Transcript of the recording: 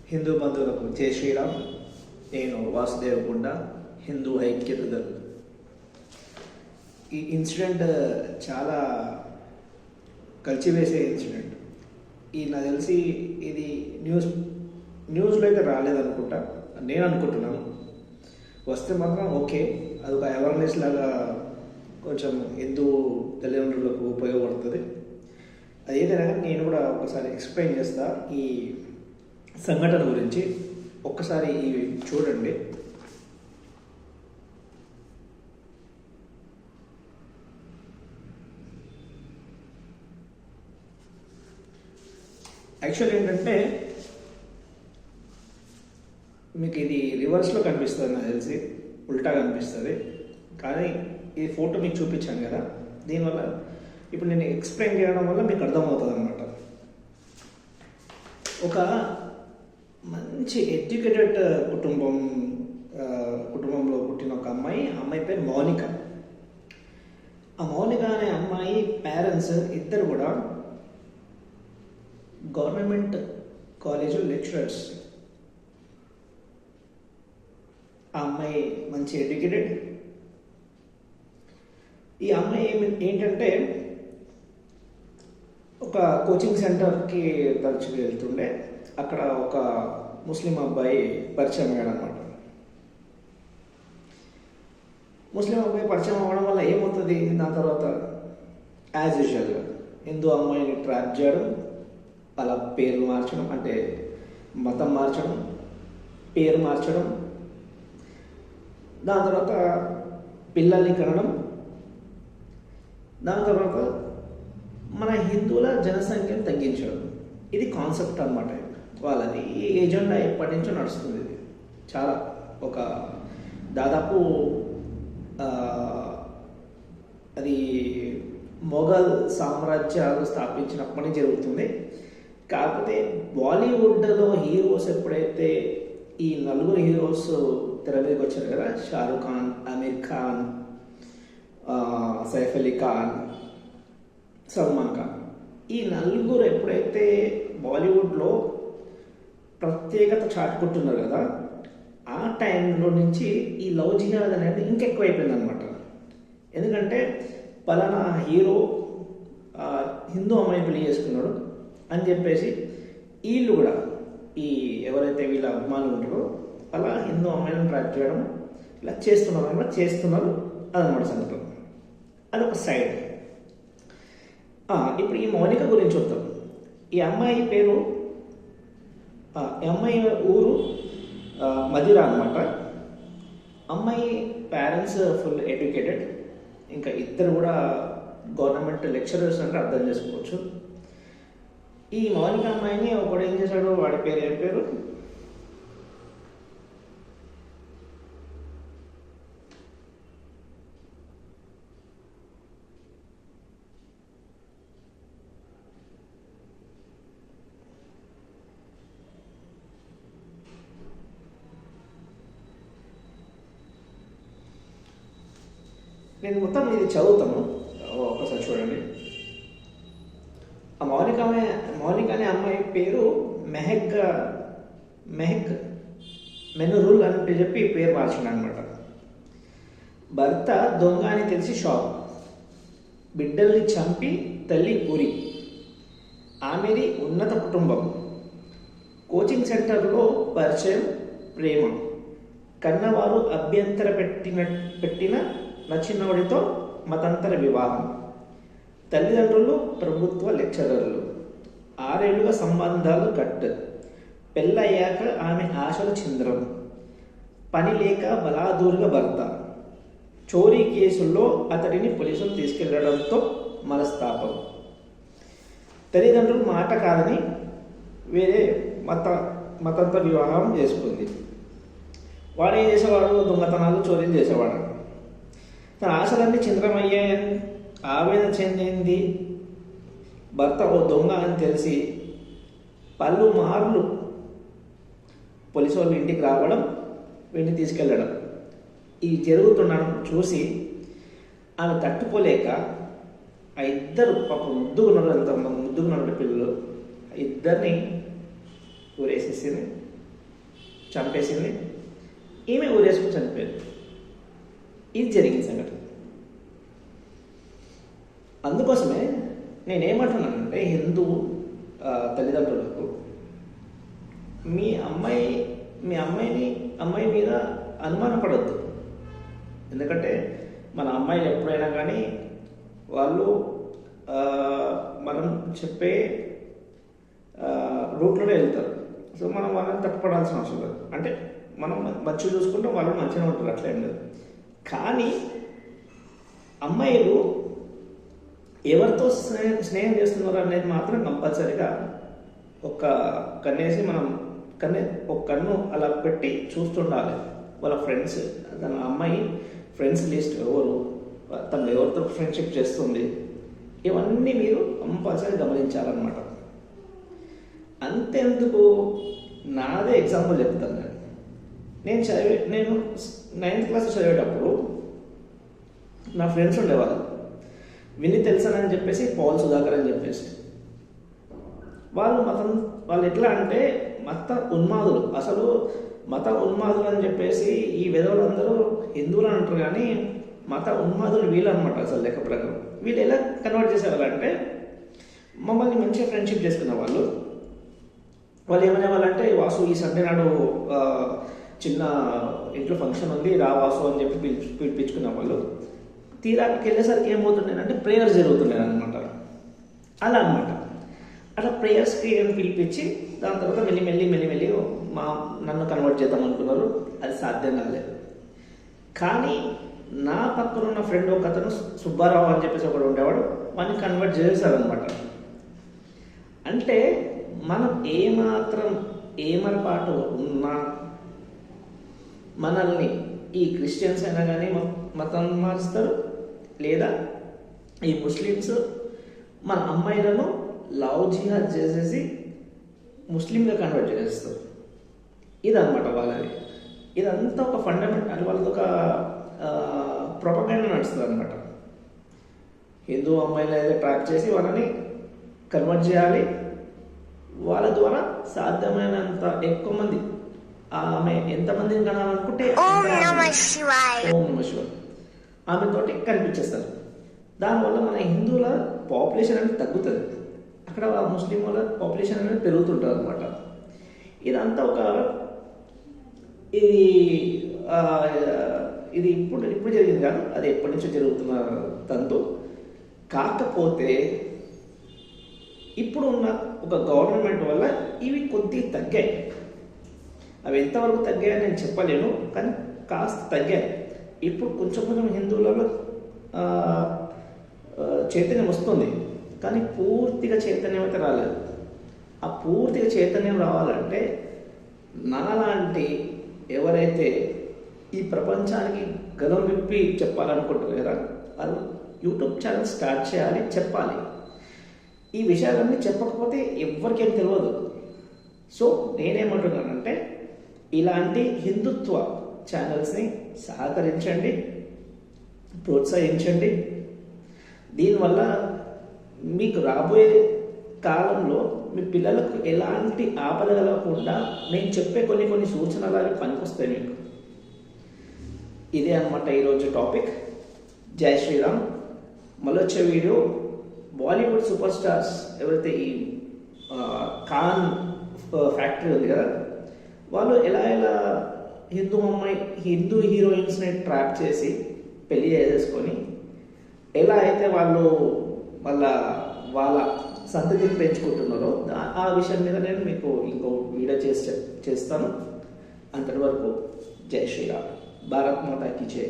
హిందూ బంధువులకు జై శ్రీరామ్. నేను వాసుదేవ్ గుండా, హిందూ ఐక్యత దళ్. ఈ ఇన్సిడెంట్ చాలా కలిచివేసే ఇన్సిడెంట్. నాకు తెలిసి ఇది న్యూస్లో అయితే రాలేదనుకుంటా, నేను అనుకుంటున్నాను. వస్తే మాత్రం ఓకే, అదొక అవేర్నెస్ లాగా కొంచెం హిందూ తల్లిదండ్రులకు ఉపయోగపడుతుంది. అదేదైనా నేను కూడా ఒకసారి ఎక్స్ప్లెయిన్ చేస్తా ఈ సంఘటన గురించి. ఒక్కసారి ఇవి చూడండి. యాక్చువల్ ఏంటంటే మీకు ఇది రివర్స్లో కనిపిస్తుంది, నాకు తెలిసి ఉల్టా కనిపిస్తుంది. కానీ ఈ ఫోటో మీకు చూపించాను కదా, దీనివల్ల ఇప్పుడు నేను ఎక్స్ప్లెయిన్ చేయడం వల్ల మీకు అర్థమవుతుంది అన్నమాట. ఒక మంచి ఎడ్యుకేటెడ్ కుటుంబంలో పుట్టిన ఒక అమ్మాయి పేరు మౌనిక. ఆ మౌనిక అనే అమ్మాయి పేరెంట్స్ ఇద్దరు కూడా గవర్నమెంట్ కాలేజ్ లెక్చరర్స్. ఆ అమ్మాయి మంచి ఎడ్యుకేటెడ్. ఈ అమ్మాయి ఏంటంటే ఒక కోచింగ్ సెంటర్కి తరచుగా వెళ్తుండే. అక్కడ ఒక ముస్లిం అబ్బాయి పరిచయం అయ్యాడు అనమాట. ముస్లిం అబ్బాయి పరిచయం అవ్వడం వల్ల ఏమవుతుంది, దాని తర్వాత యాజ్ యూజువల్గా హిందూ అమ్మాయిని ట్రాప్ చేయడం, వాళ్ళ పేరు మార్చడం, అంటే మతం మార్చడం, పేరు మార్చడం, దాని తర్వాత పిల్లల్ని కనడం, దాని తర్వాత మన హిందువుల జనసంఖ్యను తగ్గించడం. ఇది కాన్సెప్ట్ అన్నమాట వాళ్ళది. ఈ ఎజెండా ఎప్పటి నుంచో నడుస్తుంది. ఇది చాలా ఒక దాదాపు అది మొఘల్ సామ్రాజ్యాలు స్థాపించినప్పటి నుంచి జరుగుతుంది. కాకపోతే బాలీవుడ్లో హీరోస్ ఎప్పుడైతే ఈ నలుగురు హీరోస్ తెర మీదకి వచ్చారు కదా, షారుఖ్ ఖాన్, అమీర్ ఖాన్, సైఫ్ అలీ ఖాన్, సల్మాన్ ఖాన్, ఈ నలుగురు ఎప్పుడైతే బాలీవుడ్లో ప్రత్యేకత చాటుకుంటున్నారు కదా, ఆ టైంలో నుంచి ఈ లవ్ జిహాద్ అనేది ఇంకెక్కువైపోయింది అనమాట. ఎందుకంటే పలానా హీరో హిందూ అమ్మాయిని పెళ్లి చేసుకున్నాడు అని చెప్పేసి వీళ్ళు కూడా ఈ ఎవరైతే వీళ్ళ అభిమానులు ఉంటారో అలా హిందూ అమ్మాయిలను ట్రాక్ చేయడం ఇలా చేస్తున్నారు అదనమాట సంగతి. అదొక సైడ్. ఇప్పుడు ఈ మౌనిక గురించి వద్దాం. ఈ అమ్మాయి పేరు, ఈ అమ్మాయి ఊరు మదిరా అనమాట. అమ్మాయి పేరెంట్స్ ఫుల్ ఎడ్యుకేటెడ్, ఇంకా ఇద్దరు కూడా గవర్నమెంట్ లెక్చరర్స్ అంటే అర్థం చేసుకోవచ్చు. ఈ మౌనిక అమ్మాయిని ఒకడు ఏం చేశాడు, వాడి పేరు ఏం పేరు, నేను మొత్తం ఇది చదువుతాను, ఒకసారి చూడండి. ఆ మౌనిక అనే అమ్మాయి పేరు మెహక్ మెనురుల్ అని చెప్పి పేరు మార్చింది అనమాట. భర్త దొంగ అని తెలిసి షాక్, బిడ్డల్ని చంపి తల్లి ఉరి, ఆమెది ఉన్నత కుటుంబం, కోచింగ్ సెంటర్లో పరిచయం, ప్రేమ, కన్నవారు అభ్యంతర పెట్టిన నచ్చినవాడితో మతాంతర వివాహం, తల్లిదండ్రులు ప్రభుత్వ లెక్చరర్లు, 6 ఏళ్లుగా సంబంధాలు కట్, పెళ్ళయ్యాక ఆమె ఆశలు చింద్రం, పని లేక బలాదూరుగా భర్త, చోరీ కేసుల్లో అతడిని పోలీసులు తీసుకెళ్లడంతో మనస్తాపం, తల్లిదండ్రులు మాట కాదని వేరే మతాంతర వివాహం చేసుకుంది. వాడు ఏం చేసేవాడు, దొంగతనాలు, చోరీలు చేసేవాడు. తన ఆశలన్నీ చింద్రమయ్యాయని ఆవేదన చెందింది. భర్త ఓ దొంగ అని తెలిసి పలుమార్లు పోలీసు వాళ్ళు ఇంటికి రావడం, వీడిని తీసుకెళ్ళడం, ఇవి జరుగుతుండడం చూసి ఆమె తట్టుకోలేక ఆ ఇద్దరు పాపం ముద్దుగున్నారు పిల్లలు, ఇద్దరిని ఊరేసేసింది, చంపేసింది, ఈమె ఊరేసుకుని చనిపోయింది. ఇది జరిగింది సంఘటన. అందుకోసమే నేనేమంటున్నానంటే హిందూ తల్లిదండ్రులకు మీ అమ్మాయి మీద అనుమానపడద్దు. ఎందుకంటే మన అమ్మాయిలు ఎప్పుడైనా కానీ వాళ్ళు మనం చెప్పే రూట్లోనే వెళ్తారు. సో మనం వాళ్ళని తప్పుపడాల్సిన అవసరం లేదు. అంటే మనం మంచిగా చూసుకుంటే వాళ్ళు మంచిగా ఉంటారు, అట్లా ఏం లేదు. కానీ అమ్మాయిలు ఎవరితో స్నేహం చేస్తున్నారు అనేది మాత్రం కంపల్సరీగా ఒక కన్నేసి మనం ఒక కన్ను అలా పెట్టి చూస్తుండాలి. వాళ్ళ ఫ్రెండ్స్, తన అమ్మాయి ఫ్రెండ్స్ లిస్ట్ ఎవరు, తను ఎవరితో ఫ్రెండ్షిప్ చేస్తుంది, ఇవన్నీ మీరు కంపల్సరీ గమనించాలన్నమాట. అంతెందుకు, నాదే ఎగ్జాంపుల్ చెప్తాను. నేను 9th క్లాస్ చదివేటప్పుడు నా ఫ్రెండ్స్ ఉండేవాళ్ళు. విని తెలుసానని చెప్పేసి పౌల్ సుధాకర్ అని చెప్పేసి వాళ్ళు ఎట్లా అంటే మత ఉన్మాదులు. అసలు మత ఉన్మాదులు అని చెప్పేసి ఈ విధవులందరూ హిందువులు అంటారు, కానీ మత ఉన్మాదులు వీళ్ళు అనమాట. అసలు లెక్క ప్రకారం వీళ్ళు ఎలా కన్వర్ట్ చేసేవాళ్ళంటే మమ్మల్ని మంచిగా ఫ్రెండ్షిప్ చేసుకునే వాళ్ళు ఏమనేవాళ్ళంటే, వాసు ఈ సండే నాడు చిన్న ఇంట్లో ఫంక్షన్ ఉంది, రా వాసు అని చెప్పి పిలిపించుకునే వాళ్ళు. తీరాకి వెళ్ళేసరికి ఏమవుతుండేనంటే ప్రేయర్స్ జరుగుతుండే అనమాట. అలా అనమాట. అట్లా ప్రేయర్స్కి ఏం పిలిపించి దాని తర్వాత మెల్లి నన్ను కన్వర్ట్ చేద్దాం అనుకున్నారు. అది సాధ్యం కాలేదు. కానీ నా పక్కన ఉన్న ఫ్రెండ్ ఒక అతను సుబ్బారావు అని చెప్పేసి ఒకడు ఉండేవాడు, వాడిని కన్వర్ట్ చేశారనమాట. అంటే మనం ఏమాత్రం ఏమరపాటు ఉన్నా మనల్ని ఈ క్రిస్టియన్స్ అయినా కానీ మతం మారుస్తారు, లేదా ఈ ముస్లిమ్స్ మన అమ్మాయిలను లవ్ జిహాద్ చేసేసి ముస్లింగా కన్వర్ట్ చేస్తారు. ఇదన్నమాట వాళ్ళది. ఇదంతా ఒక ఫండమెంటల్, వాళ్ళది ఒక ప్రొపగండా నడుస్తుంది అనమాట. హిందూ అమ్మాయిలు అయితే ట్రాక్ చేసి వాళ్ళని కన్వర్ట్ చేయాలి. వాళ్ళ ద్వారా సాధ్యమైనంత ఎక్కువ మంది, ఆమె ఎంతమందిని కనాలనుకుంటే ఓం నమ శివాయ ఆమెతోటి కనిపించేస్తారు. దానివల్ల మన హిందువుల పాపులేషన్ అనేది తగ్గుతుంది, అక్కడ ముస్లిం వాళ్ళ పాపులేషన్ అనేది పెరుగుతుంటుంది అనమాట. ఇదంతా ఇది ఇప్పుడు జరిగింది కాదు, అది ఎప్పటి నుంచో జరుగుతున్న తంతు. కాకపోతే ఇప్పుడు ఉన్న ఒక గవర్నమెంట్ వల్ల ఇవి కొద్దిగా తగ్గాయి. అవి ఎంతవరకు తగ్గాయని నేను చెప్పలేను, కానీ కాస్త తగ్గాయి. ఇప్పుడు కొంచెం హిందువులలో చైతన్యం వస్తుంది, కానీ పూర్తిగా చైతన్యం అయితే రాలేదు. ఆ పూర్తిగా చైతన్యం రావాలంటే నాలాంటి ఎవరైతే ఈ ప్రపంచానికి గలం విప్పి చెప్పాలనుకుంటారు కదా, వాళ్ళు యూట్యూబ్ ఛానల్ స్టార్ట్ చేయాలి, చెప్పాలి. ఈ విషయాలన్నీ చెప్పకపోతే ఎవరికేం తెలియదు. సో నేనేమంటున్నానంటే ఇలాంటి హిందుత్వ ఛానల్స్ని సహకరించండి, ప్రోత్సహించండి. దీనివల్ల మీకు రాబోయే కాలంలో మీ పిల్లలకు ఎలాంటి ఆపద కలగకుండా నేను చెప్పే కొన్ని సూచనలు అవి పనికొస్తాయి మీకు. ఇదే అన్నమాట ఈరోజు టాపిక్. జై శ్రీరామ్. మళ్ళీ వచ్చే వీడియో బాలీవుడ్ సూపర్ స్టార్స్ ఎవరైతే ఈ ఖాన్ ఫ్యాక్టరీ ఉంది కదా, వాళ్ళు ఎలా హిందూ హీరోయిన్స్ని ట్రాప్ చేసి పెళ్లి చేసేసుకొని ఎలా అయితే వాళ్ళు వాళ్ళ సంతతిని పెంచుకుంటున్నారో ఆ విషయం మీద నేను మీకు ఇంకో వీడియో చేస్తాను. అంతటి వరకు జై శ్రీరామ్. భారత్ మాతా కీ జై.